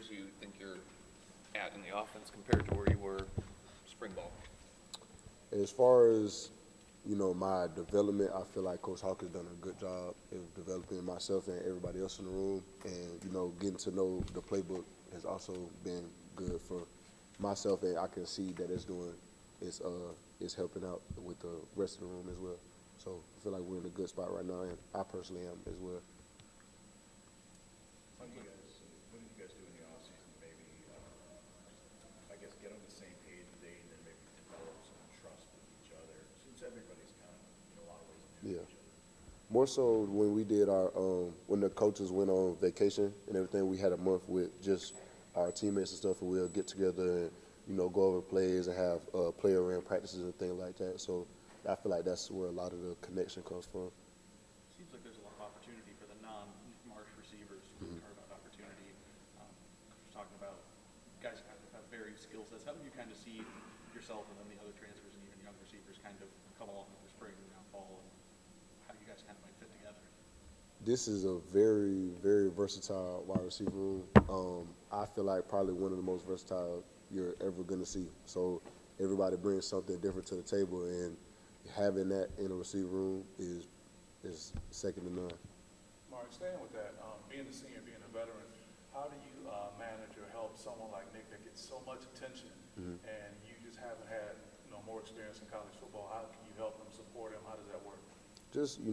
years do you think you're at in the offense compared to where you were spring ball? As far as, my development, I feel like Coach Hawk has done a good job of developing myself and everybody else in the room. And, getting to know the playbook has also been good for myself, and I can see that it's helping out with the rest of the room as well. So I feel like we're in a good spot right now, and I personally am as well. What do you guys do in the offseason? Maybe, I guess, get on the same page and date, and then maybe develop some trust with each other, since everybody's kind of, in a lot of ways, new to each other. More so when we did when the coaches went on vacation and everything, we had a month with just our teammates and stuff, and we'll get together and, go over plays and have player-ran practices and things like that. So I feel like that's where a lot of the connection comes from. Seems like there's a lot of opportunity for the non-Marsh receivers who carve out opportunity. Talking about guys kind of have varied skill sets. How do you kind of see yourself and then the other transfers and even young receivers kind of come along in the spring and now fall, and how you guys kind of might fit together? This is a very, very versatile wide receiver room. I feel like probably one of the most versatile you're ever going to see. So everybody brings something different to the table, and having that in a receiver room is second to none. Mark, staying with that, being a senior, being a veteran, how do you manage or help someone like Nick that gets so much attention and you just haven't had more experience in college football? How can you help him, support him? How does that work? Just,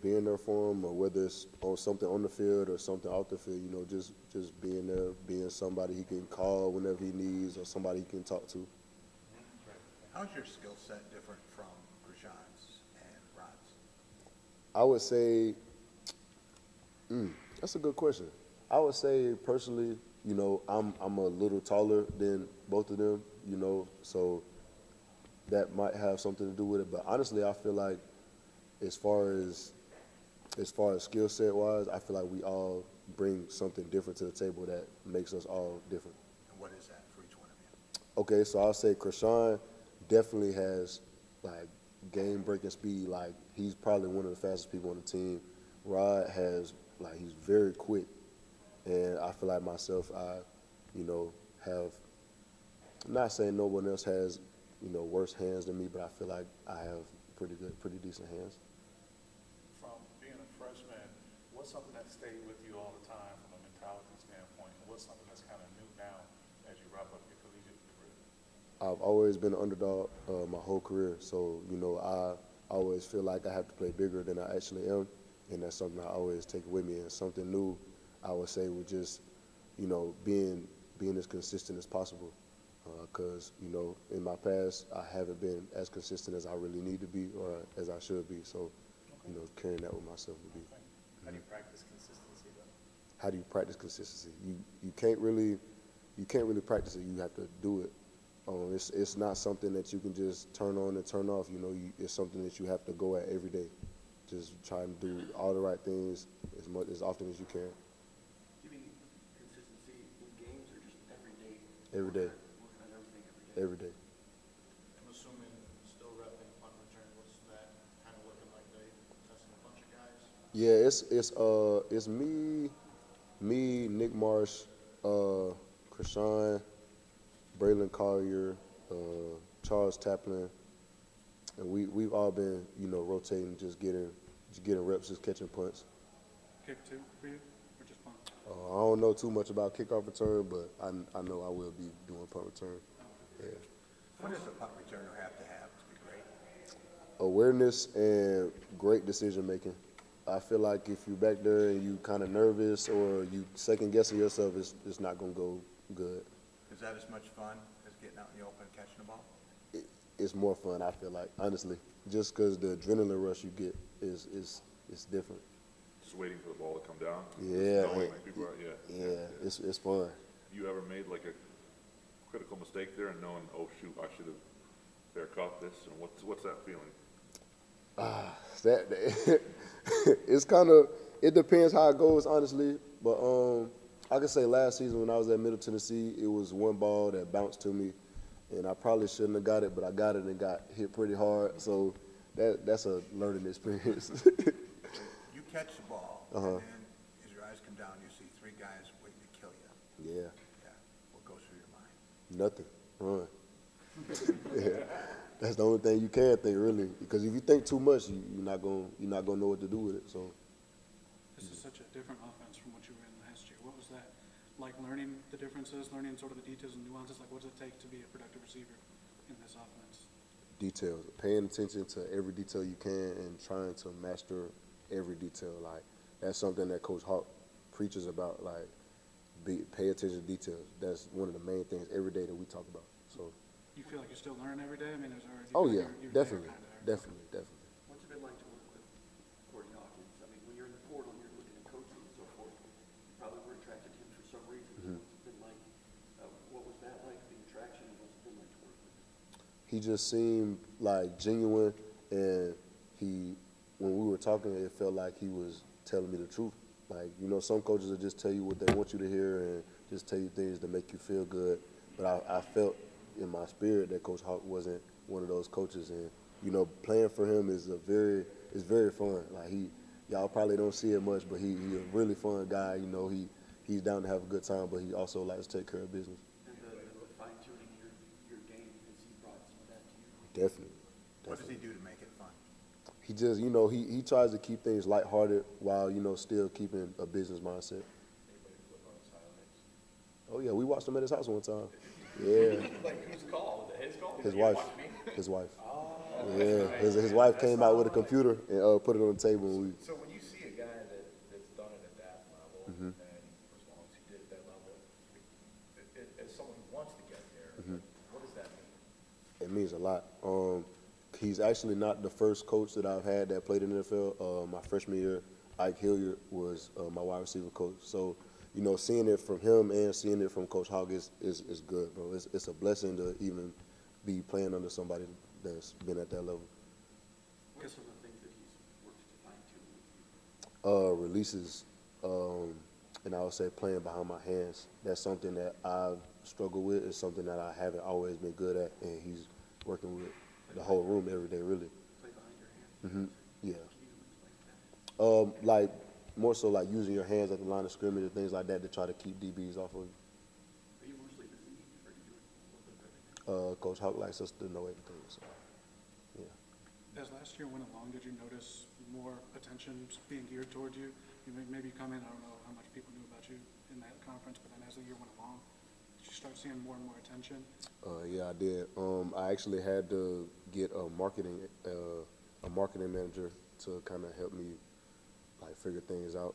being there for him, or whether it's on something on the field or something off the field, just being there, being somebody he can call whenever he needs or somebody he can talk to. How's your skill set different from Krishan's and Rod's? I would say, that's a good question. I would say personally, I'm a little taller than both of them, so that might have something to do with it. But honestly, I feel like as far as skill set wise, I feel like we all bring something different to the table that makes us all different. And what is that for each one of you? Okay, so I'll say Krishan definitely has like game-breaking speed. Like, he's probably one of the fastest people on the team. Rod has, he's very quick. And I feel like myself, I, have, I'm not saying no one else has, worse hands than me, but I feel like I have pretty decent hands. From being a freshman, what's something that stayed with you all the time from a mentality standpoint? And what's something that's kind of new now as you wrap up your collegiate career? I've always been an underdog my whole career, so I always feel like I have to play bigger than I actually am, and that's something I always take with me. And something new, I would say, would just being as consistent as possible, because in my past I haven't been as consistent as I really need to be or as I should be. So carrying that with myself would be. How do you practice consistency though? How do you practice consistency? You can't really practice it. You have to do it. It's not something that you can just turn on and turn off. It's something that you have to go at every day. Just trying to do all the right things as often as you can. Do you mean consistency in games or just every day? Every day. Working on everything every day? Every day. I'm assuming still repping punt return. What's that kind of looking like? They testing a bunch of guys? Yeah, it's me, Nick Marsh, Krishan, Braylon Collier, Charles Taplin, and we've all been rotating, just getting reps, just catching punts. Kick two for you, or just punt? I don't know too much about kickoff return, but I know I will be doing punt return. Yeah. What does a punt returner have to be great? Awareness and great decision making. I feel like if you're back there and you kind of nervous or you second guessing yourself, it's not gonna go good. Is that as much fun as getting out in the open and catching the ball? It's more fun, I feel like, honestly, just because the adrenaline rush you get is different. Just waiting for the ball to come down. Yeah, Knowing people are, it's fun. You ever made like a critical mistake there and knowing, oh shoot, I should have fair caught this, and what's that feeling? It's kind of, it depends how it goes, honestly. But I can say last season when I was at Middle Tennessee, it was one ball that bounced to me, and I probably shouldn't have got it, but I got it and got hit pretty hard. So that's a learning experience. You catch the ball, and then as your eyes come down, you see three guys waiting to kill you. Yeah. Nothing. Run. Yeah. That's the only thing you can think, really. Because if you think too much, you're not gonna know what to do with it. So This is such a different offense from what you were in last year. What was that like, learning the differences, learning sort of the details and nuances? Like, what does it take to be a productive receiver in this offense? details, paying attention to every detail you can, and trying to master every detail. Like that's something that Coach Hawk preaches about. Like, pay attention to details. That's one of the main things every day that we talk about. So. You feel like you still learn every day? I mean, Oh yeah, definitely. What's it been like to work with Courtney Hawkins? I mean, when you're in the portal and you're looking at coaching and so forth, you probably were attracted to him for some reason. What's it been like? What was that like, the attraction, and what's it been like to work with him? He just seemed like genuine, and when we were talking, it felt like he was telling me the truth. Like, some coaches will just tell you what they want you to hear and just tell you things to make you feel good. But I felt in my spirit that Coach Hawk wasn't one of those coaches, and playing for him is very fun. Like y'all probably don't see it much, but he's a really fun guy. He's down to have a good time, but he also likes to take care of business. And the fine-tuning your game, has he brought some of that to you? Definitely. What does he do to make it fun? He just, he tries to keep things lighthearted while, still keeping a business mindset. Anybody flip on his highlights? Oh yeah, we watched him at his house one time. Yeah. Like, whose call? Was it his call? His You wife. watched me? His wife. Oh. Yeah. His wife came out with a computer and put it on the table, and So when you see a guy that's done it at that level, and for as long as he did at that level, as someone who wants to get there, what does that mean? it means a lot. He's actually not the first coach that I've had that played in the NFL. My freshman year, Ike Hilliard was my wide receiver coach. So, seeing it from him and seeing it from Coach Hogg is good, bro. It's a blessing to even be playing under somebody that's been at that level. What are some of the things that he's worked to fine-tune with you? Releases, and I would say playing behind my hands. That's something that I've struggled with. It's something that I haven't always been good at, and he's working with the whole room every day, really. Play behind your hands? Yeah. Can you explain that? Like more so like using your hands at the line of scrimmage and things like that to try to keep DBs off of you. Are you mostly the Z, or do you do a little bit of everything? Coach Hawk likes us to know everything. So, yeah. As last year went along, did you notice more attention being geared towards you? Maybe you come in, I don't know how much people knew about you in that conference, but then as the year went along, did you start seeing more and more attention? Yeah, I did. I actually had to get a marketing manager to kind of help me like figure things out,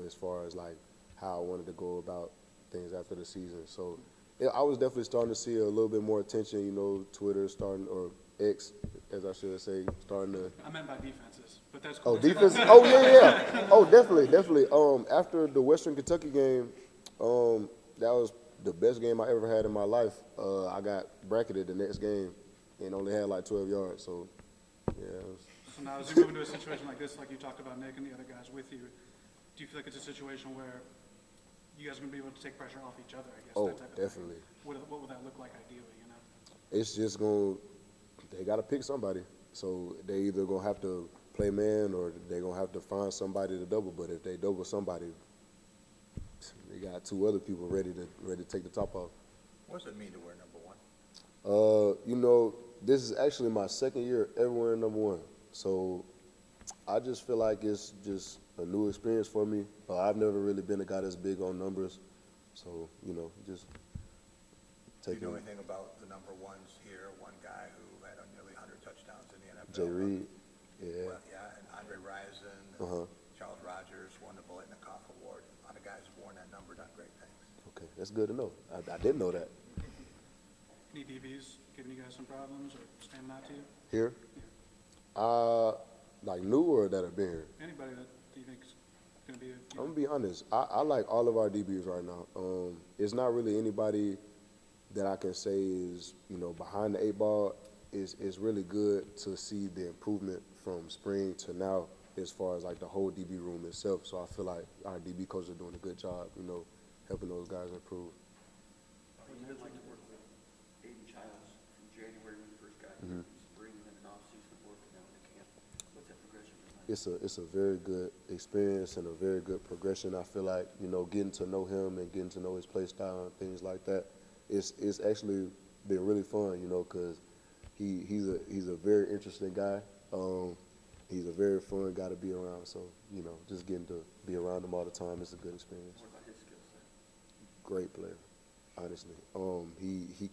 as far as like how I wanted to go about things after the season. So yeah, I was definitely starting to see a little bit more attention, Twitter or X, as I should say, starting to. I meant by defenses, but that's cool. Oh, defense. Oh, yeah. Oh, definitely. After the Western Kentucky game, that was the best game I ever had in my life. I got bracketed the next game and only had like 12 yards. So, yeah. So now as you move into a situation like this, like you talked about Nick and the other guys with you, do you feel like it's a situation where you guys are going to be able to take pressure off each other, I guess? Oh, that type of definitely. Thing? What would that look like ideally, It's just they got to pick somebody. So they either going to have to play man or they're going to have to find somebody to double. But if they double somebody, they got two other people ready to take the top off. What does it mean to wear number 1? This is actually my second year ever wearing number 1. So I just feel like it's just a new experience for me. I've never really been a guy that's big on numbers. So, just Do you taking know anything about the number 1s here? One guy who had nearly 100 touchdowns in the NFL. Jay Reed. Yeah. Well, yeah, and Andre Rison, Charles Rogers won the Biletnikoff Award. A lot of guys have worn that number, done great things. Okay, that's good to know. I didn't know that. Any DBs giving you guys some problems or standing out to you? Here? Like new or that have been here? Anybody that you think is going to be I'm going to be honest. I like all of our DBs right now. It's not really anybody that I can say is, behind the 8 ball. It's really good to see the improvement from spring to now as far as like the whole DB room itself. So I feel like our DB coaches are doing a good job, helping those guys improve. What's it been like to work with Aiden Childs from January when you first got here, spring, and then an off-season of work, and now into camp? What's that progression been like? It's a very good experience and a very good progression. I feel like, getting to know him and getting to know his play style and things like that it's actually been really fun, you know, because he's a very interesting guy. He's a very fun guy to be around. So, you know, just getting to be around him all the time is a good experience. What about his skill set? Great player, honestly. He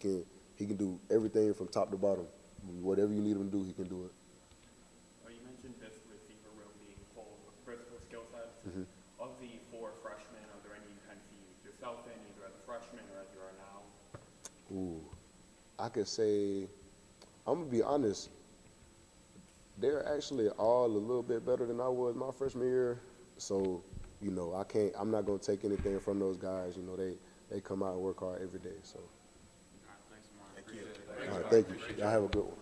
can do everything from top to bottom. Whatever you need him to do, he can do it. Well, you mentioned this receiver room being full of versatile skill sets. Mhm. Of the 4 freshmen, are there any you kind of see yourself in, either as a freshman or as you are now? Ooh, I could say, I'm gonna be honest. They're actually all a little bit better than I was my freshman year. So, you know, I'm not gonna take anything from those guys. You know, they come out and work hard every day. So, All right, thanks, Omar. Thank you. all right, thank you. Y'all have a good one.